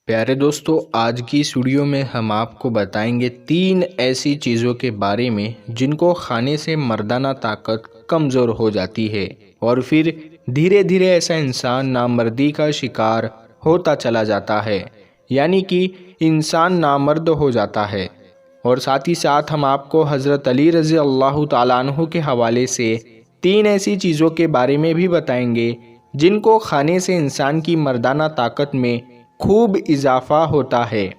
پیارے دوستو، آج کی اس ویڈیو میں ہم آپ کو بتائیں گے 3 ایسی چیزوں کے بارے میں جن کو کھانے سے مردانہ طاقت کمزور ہو جاتی ہے اور پھر دھیرے دھیرے ایسا انسان نامردی کا شکار ہوتا چلا جاتا ہے، یعنی کہ انسان نامرد ہو جاتا ہے۔ اور ساتھ ہی ساتھ ہم آپ کو حضرت علی رضی اللہ تعالیٰ عنہ کے حوالے سے 3 ایسی چیزوں کے بارے میں بھی بتائیں گے جن کو کھانے سے انسان کی مردانہ طاقت میں خوب اضافہ ہوتا ہے،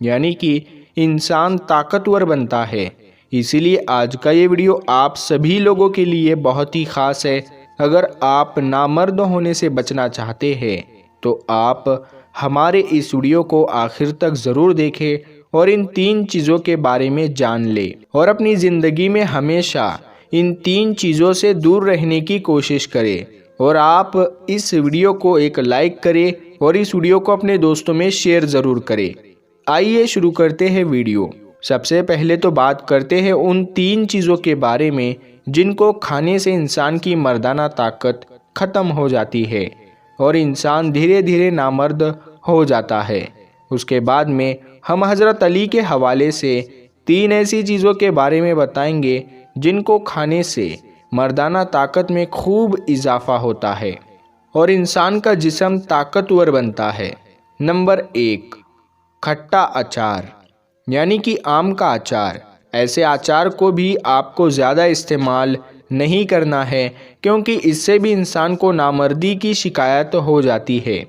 یعنی کہ انسان طاقتور بنتا ہے۔ اسی لیے آج کا یہ ویڈیو آپ سبھی لوگوں کے لیے بہت ہی خاص ہے۔ اگر آپ نامرد ہونے سے بچنا چاہتے ہیں تو آپ ہمارے اس ویڈیو کو آخر تک ضرور دیکھیں اور ان 3 چیزوں کے بارے میں جان لیں اور اپنی زندگی میں ہمیشہ ان 3 چیزوں سے دور رہنے کی کوشش کریں۔ اور آپ اس ویڈیو کو ایک لائک کریں اور اس ویڈیو کو اپنے دوستوں میں شیئر ضرور کریں۔ آئیے شروع کرتے ہیں ویڈیو۔ سب سے پہلے تو بات کرتے ہیں ان 3 چیزوں کے بارے میں جن کو کھانے سے انسان کی مردانہ طاقت ختم ہو جاتی ہے اور انسان دھیرے دھیرے نامرد ہو جاتا ہے۔ اس کے بعد میں ہم حضرت علی کے حوالے سے 3 ایسی چیزوں کے بارے میں بتائیں گے جن کو کھانے سے مردانہ طاقت میں خوب اضافہ ہوتا ہے اور انسان کا جسم طاقتور بنتا ہے۔ نمبر 1، کھٹا اچار، یعنی کہ آم کا اچار۔ ایسے اچار کو بھی آپ کو زیادہ استعمال نہیں کرنا ہے کیونکہ اس سے بھی انسان کو نامردی کی شکایت ہو جاتی ہے۔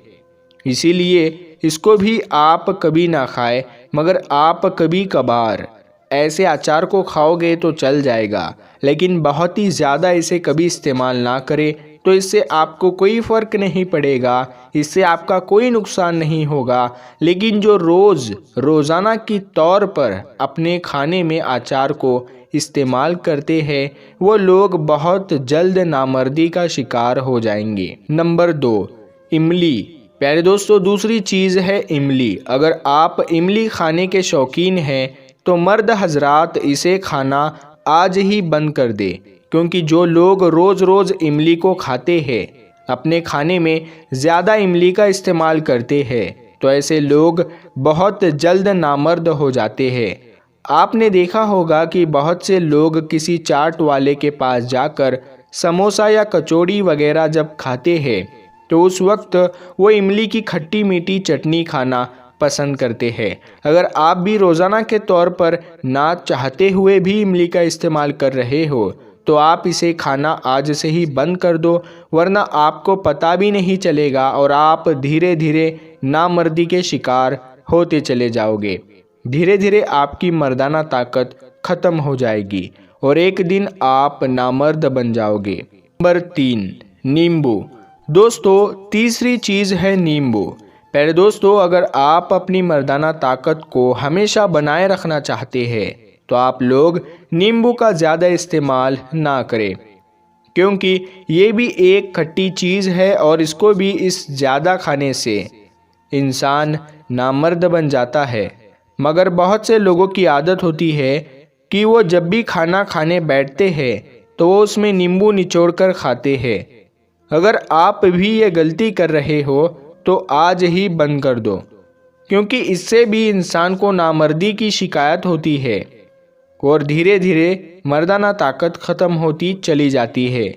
اسی لیے اس کو بھی آپ کبھی نہ کھائیں، مگر آپ کبھی کبھار ایسے اچار کو کھاؤ گے تو چل جائے گا، لیکن بہت ہی زیادہ اسے کبھی استعمال نہ کریں تو اس سے آپ کو کوئی فرق نہیں پڑے گا، اس سے آپ کا کوئی نقصان نہیں ہوگا۔ لیکن جو روزانہ کی طور پر اپنے کھانے میں اچار کو استعمال کرتے ہیں وہ لوگ بہت جلد نامردی کا شکار ہو جائیں گے۔ نمبر 2، املی۔ پیارے دوستو، دوسری چیز ہے املی۔ اگر آپ املی کھانے کے شوقین ہیں تو مرد حضرات اسے کھانا آج ہی بند کر دے، کیونکہ جو لوگ روز روز املی کو کھاتے ہیں، اپنے کھانے میں زیادہ املی کا استعمال کرتے ہیں، تو ایسے لوگ بہت جلد نامرد ہو جاتے ہیں۔ آپ نے دیکھا ہوگا کہ بہت سے لوگ کسی چاٹ والے کے پاس جا کر سموسہ یا کچوڑی وغیرہ جب کھاتے ہیں تو اس وقت وہ املی کی کھٹی میٹھی چٹنی کھانا پسند کرتے ہیں۔ اگر آپ بھی روزانہ کے طور پر نہ چاہتے ہوئے بھی املی کا استعمال کر رہے ہو تو آپ اسے کھانا آج سے ہی بند کر دو، ورنہ آپ کو پتہ بھی نہیں چلے گا اور آپ دھیرے دھیرے نامردی کے شکار ہوتے چلے جاؤ گے۔ دھیرے دھیرے آپ کی مردانہ طاقت ختم ہو جائے گی اور ایک دن آپ نامرد بن جاؤ گے۔ نمبر 3، نیمبو۔ دوستو، تیسری چیز ہے نیمبو۔ پیارے دوستو، اگر آپ اپنی مردانہ طاقت کو ہمیشہ بنائے رکھنا چاہتے ہیں تو آپ لوگ نیمبو کا زیادہ استعمال نہ کریں، کیونکہ یہ بھی ایک کھٹی چیز ہے اور اس کو بھی زیادہ کھانے سے انسان نامرد بن جاتا ہے۔ مگر بہت سے لوگوں کی عادت ہوتی ہے کہ وہ جب بھی کھانا کھانے بیٹھتے ہیں تو وہ اس میں نیمبو نچوڑ کر کھاتے ہیں۔ اگر آپ بھی یہ غلطی کر رہے ہو تو آج ہی بند کر دو، کیونکہ اس سے بھی انسان کو نامردی کی شکایت ہوتی ہے اور دھیرے دھیرے مردانہ طاقت ختم ہوتی چلی جاتی ہے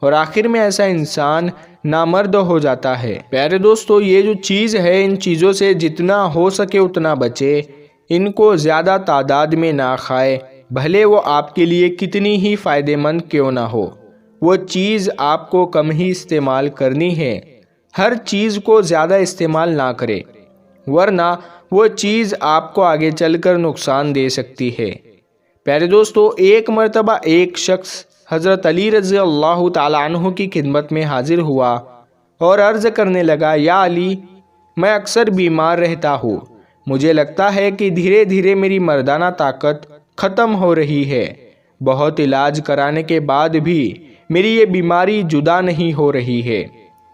اور آخر میں ایسا انسان نامرد ہو جاتا ہے۔ پیارے دوستو، یہ جو چیز ہے ان چیزوں سے جتنا ہو سکے اتنا بچے، ان کو زیادہ تعداد میں نہ کھائے، بھلے وہ آپ کے لیے کتنی ہی فائدہ مند کیوں نہ ہو۔ وہ چیز آپ کو کم ہی استعمال کرنی ہے، ہر چیز کو زیادہ استعمال نہ کرے، ورنہ وہ چیز آپ کو آگے چل کر نقصان دے سکتی ہے۔ پیارے دوستو، ایک مرتبہ ایک شخص حضرت علی رضی اللہ تعالیٰ عنہ کی خدمت میں حاضر ہوا اور عرض کرنے لگا، یا علی، میں اکثر بیمار رہتا ہوں، مجھے لگتا ہے کہ دھیرے دھیرے میری مردانہ طاقت ختم ہو رہی ہے، بہت علاج کرانے کے بعد بھی میری یہ بیماری جدا نہیں ہو رہی ہے۔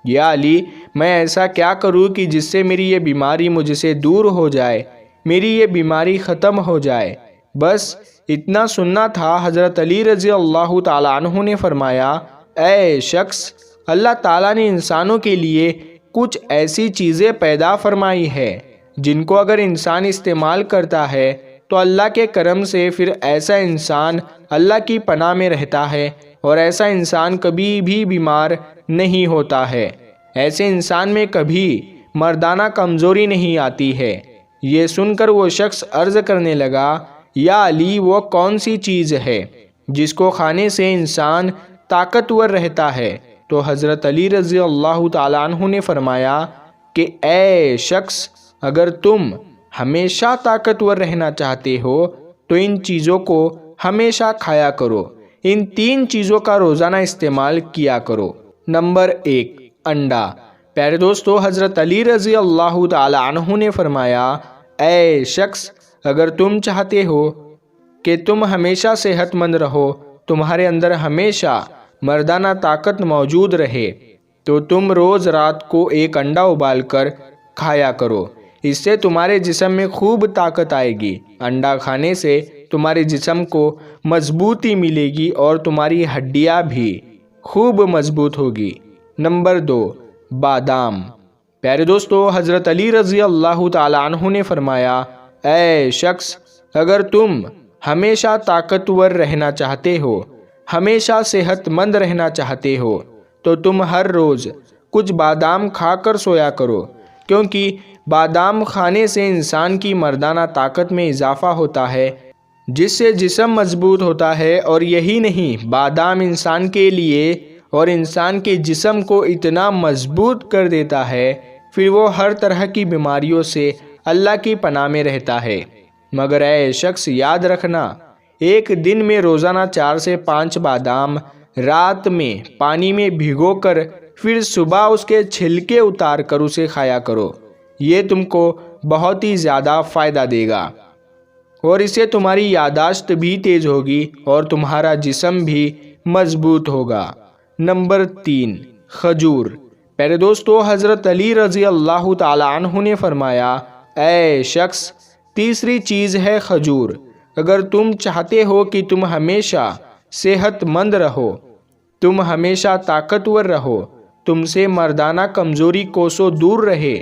یا علی، میں ایسا کیا کروں کہ جس سے میری یہ بیماری مجھ سے دور ہو جائے، میری یہ بیماری ختم ہو جائے؟ بس اتنا سننا تھا، حضرت علی رضی اللہ تعالیٰ عنہ نے فرمایا، اے شخص، اللہ تعالیٰ نے انسانوں کے لیے کچھ ایسی چیزیں پیدا فرمائی ہے جن کو اگر انسان استعمال کرتا ہے تو اللہ کے کرم سے پھر ایسا انسان اللہ کی پناہ میں رہتا ہے اور ایسا انسان کبھی بھی بیمار نہیں ہوتا ہے۔ ایسے انسان میں کبھی مردانہ کمزوری نہیں آتی ہے۔ یہ سن کر وہ شخص عرض کرنے لگا، یا علی، وہ کون سی چیز ہے جس کو کھانے سے انسان طاقتور رہتا ہے؟ تو حضرت علی رضی اللہ تعالیٰ عنہ نے فرمایا کہ اے شخص، اگر تم ہمیشہ طاقتور رہنا چاہتے ہو تو ان چیزوں کو ہمیشہ کھایا کرو، ان 3 چیزوں کا روزانہ استعمال کیا کرو۔ نمبر 1، انڈا۔ پیارے دوستو، حضرت علی رضی اللہ تعالیٰ عنہ نے فرمایا، اے شخص، اگر تم چاہتے ہو کہ تم ہمیشہ صحت مند رہو، تمہارے اندر ہمیشہ مردانہ طاقت موجود رہے، تو تم روز رات کو 1 انڈا ابال کر کھایا کرو۔ اس سے تمہارے جسم میں خوب طاقت آئے گی۔ انڈا کھانے سے تمہارے جسم کو مضبوطی ملے گی اور تمہاری ہڈیاں بھی خوب مضبوط ہوگی۔ نمبر 2، بادام۔ پیارے دوستو، حضرت علی رضی اللہ تعالیٰ عنہ نے فرمایا، اے شخص، اگر تم ہمیشہ طاقتور رہنا چاہتے ہو، ہمیشہ صحت مند رہنا چاہتے ہو، تو تم ہر روز کچھ بادام کھا کر سویا کرو، کیونکہ بادام کھانے سے انسان کی مردانہ طاقت میں اضافہ ہوتا ہے، جس سے جسم مضبوط ہوتا ہے۔ اور یہی نہیں، بادام انسان کے لیے اور انسان کے جسم کو اتنا مضبوط کر دیتا ہے، پھر وہ ہر طرح کی بیماریوں سے اللہ کی پناہ میں رہتا ہے۔ مگر اے شخص، یاد رکھنا، ایک دن میں روزانہ 4 سے 5 بادام رات میں پانی میں بھگو کر پھر صبح اس کے چھلکے اتار کر اسے کھایا کرو۔ یہ تم کو بہت ہی زیادہ فائدہ دے گا اور اس سے تمہاری یادداشت بھی تیز ہوگی اور تمہارا جسم بھی مضبوط ہوگا۔ نمبر 3، کھجور۔ پیارے دوستو، حضرت علی رضی اللہ تعالیٰ عنہ نے فرمایا، اے شخص، تیسری چیز ہے کھجور۔ اگر تم چاہتے ہو کہ تم ہمیشہ صحت مند رہو، تم ہمیشہ طاقتور رہو، تم سے مردانہ کمزوری کوسوں دور رہے،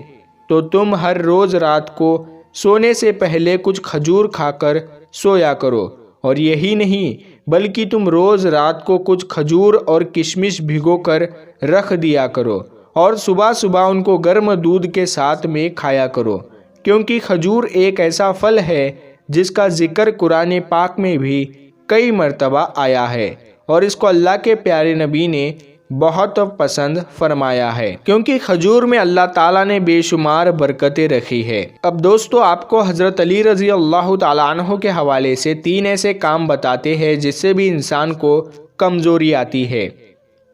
تو تم ہر روز رات کو سونے سے پہلے کچھ کھجور کھا کر سویا کرو۔ اور یہی نہیں بلکہ تم روز رات کو کچھ کھجور اور کشمش بھگو کر رکھ دیا کرو اور صبح صبح ان کو گرم دودھ کے ساتھ میں کھایا کرو، کیونکہ کھجور ایک ایسا پھل ہے جس کا ذکر قرآن پاک میں بھی کئی مرتبہ آیا ہے اور اس کو اللہ کے پیارے نبی نے بہت پسند فرمایا ہے، کیونکہ کھجور میں اللہ تعالیٰ نے بے شمار برکتیں رکھی ہے۔ اب دوستو، آپ کو حضرت علی رضی اللہ تعالیٰ عنہ کے حوالے سے 3 ایسے کام بتاتے ہیں جس سے بھی انسان کو کمزوری آتی ہے۔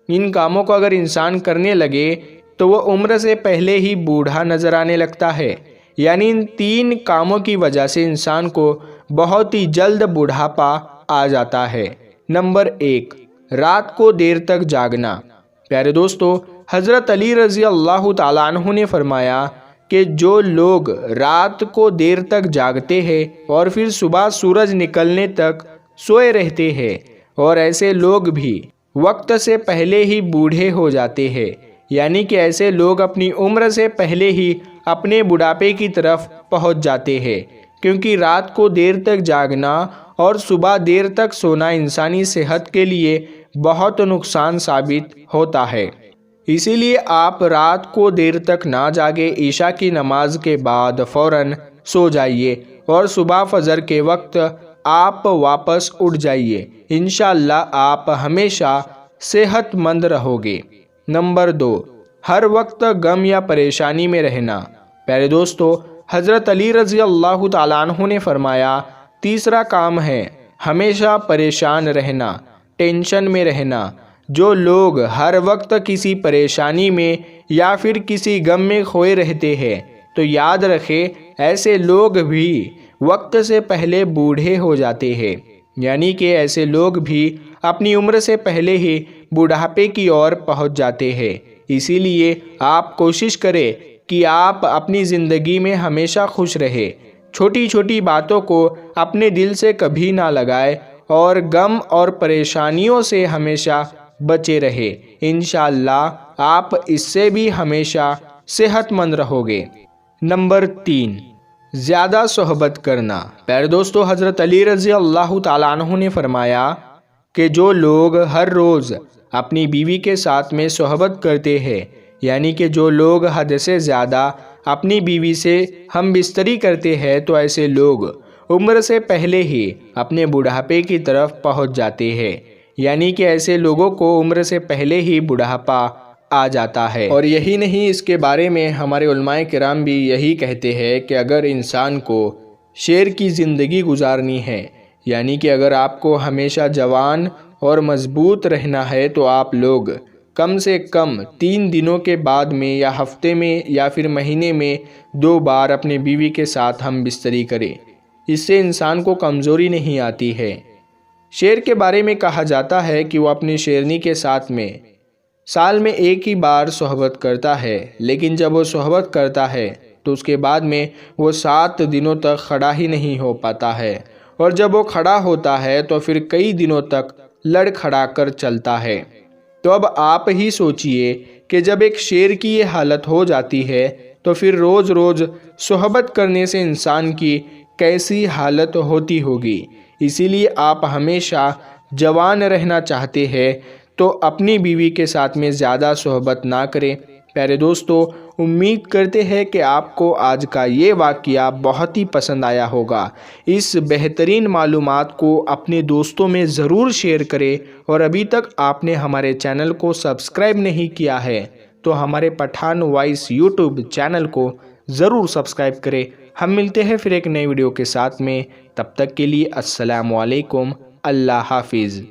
ان کاموں کو اگر انسان کرنے لگے تو وہ عمر سے پہلے ہی بوڑھا نظر آنے لگتا ہے، یعنی ان 3 کاموں کی وجہ سے انسان کو بہت ہی جلد بوڑھاپا آ جاتا ہے۔ نمبر 1، رات کو دیر تک جاگنا۔ پیارے دوستو، حضرت علی رضی اللہ تعالیٰ عنہ نے فرمایا کہ جو لوگ رات کو دیر تک جاگتے ہیں اور پھر صبح سورج نکلنے تک سوئے رہتے ہیں، اور ایسے لوگ بھی وقت سے پہلے ہی بوڑھے ہو جاتے ہیں، یعنی کہ ایسے لوگ اپنی عمر سے پہلے ہی اپنے بڑھاپے کی طرف پہنچ جاتے ہیں، کیونکہ رات کو دیر تک جاگنا اور صبح دیر تک سونا انسانی صحت کے لیے بہت نقصان ثابت ہوتا ہے۔ اسی لیے آپ رات کو دیر تک نہ جاگے، عشاء کی نماز کے بعد فوراً سو جائیے اور صبح فجر کے وقت آپ واپس اٹھ جائیے۔ انشاءاللہ آپ ہمیشہ صحت مند رہو گے۔ نمبر 2، ہر وقت غم یا پریشانی میں رہنا۔ پیارے دوستو، حضرت علی رضی اللہ تعالیٰ عنہ نے فرمایا، تیسرا کام ہے ہمیشہ پریشان رہنا، ٹینشن میں رہنا۔ جو لوگ ہر وقت کسی پریشانی میں یا پھر کسی غم میں کھوئے رہتے ہیں، تو یاد رکھے ایسے لوگ بھی وقت سے پہلے بوڑھے ہو جاتے ہیں، یعنی کہ ایسے لوگ بھی اپنی عمر سے پہلے ہی بڑھاپے کی اور پہنچ جاتے ہیں۔ اسی لیے آپ کوشش کریں کہ آپ اپنی زندگی میں ہمیشہ خوش رہیں، چھوٹی چھوٹی باتوں کو اپنے دل سے کبھی نہ لگائے اور غم اور پریشانیوں سے ہمیشہ بچے رہے۔ انشاءاللہ آپ اس سے بھی ہمیشہ صحت مند رہو گے۔ نمبر 3، زیادہ صحبت کرنا۔ پیارے دوستو، حضرت علی رضی اللہ تعالیٰ عنہ نے فرمایا کہ جو لوگ ہر روز اپنی بیوی کے ساتھ میں صحبت کرتے ہیں، یعنی کہ جو لوگ حد سے زیادہ اپنی بیوی سے ہم بستری کرتے ہیں، تو ایسے لوگ عمر سے پہلے ہی اپنے بڑھاپے کی طرف پہنچ جاتے ہیں، یعنی کہ ایسے لوگوں کو عمر سے پہلے ہی بڑھاپا آ جاتا ہے۔ اور یہی نہیں، اس کے بارے میں ہمارے علماء کرام بھی یہی کہتے ہیں کہ اگر انسان کو شیر کی زندگی گزارنی ہے، یعنی کہ اگر آپ کو ہمیشہ جوان اور مضبوط رہنا ہے، تو آپ لوگ کم سے کم 3 دنوں کے بعد میں یا ہفتے میں یا پھر مہینے میں 2 بار اپنے بیوی کے ساتھ ہم بستری کریں۔ اس سے انسان کو کمزوری نہیں آتی ہے۔ شیر کے بارے میں کہا جاتا ہے کہ وہ اپنی شیرنی کے ساتھ میں سال میں ایک ہی بار صحبت کرتا ہے، لیکن جب وہ صحبت کرتا ہے تو اس کے بعد میں وہ 7 دنوں تک کھڑا ہی نہیں ہو پاتا ہے، اور جب وہ کھڑا ہوتا ہے تو پھر کئی دنوں تک لڑ کھڑا کر چلتا ہے۔ تو اب آپ ہی سوچئے کہ جب ایک شیر کی یہ حالت ہو جاتی ہے تو پھر روز روز صحبت کرنے سے انسان کی کیسی حالت ہوتی ہوگی۔ اسی لیے آپ ہمیشہ جوان رہنا چاہتے ہیں تو اپنی بیوی کے ساتھ میں زیادہ صحبت نہ کریں۔ پیارے دوستو، امید کرتے ہیں کہ آپ کو آج کا یہ واقعہ بہت ہی پسند آیا ہوگا۔ اس بہترین معلومات کو اپنے دوستوں میں ضرور شیئر کریں، اور ابھی تک آپ نے ہمارے چینل کو سبسکرائب نہیں کیا ہے تو ہمارے پٹھان وائس یوٹیوب چینل کو ضرور سبسکرائب کریں۔ ہم ملتے ہیں پھر ایک نئی ویڈیو کے ساتھ میں، تب تک کے لیے السلام علیکم، اللہ حافظ۔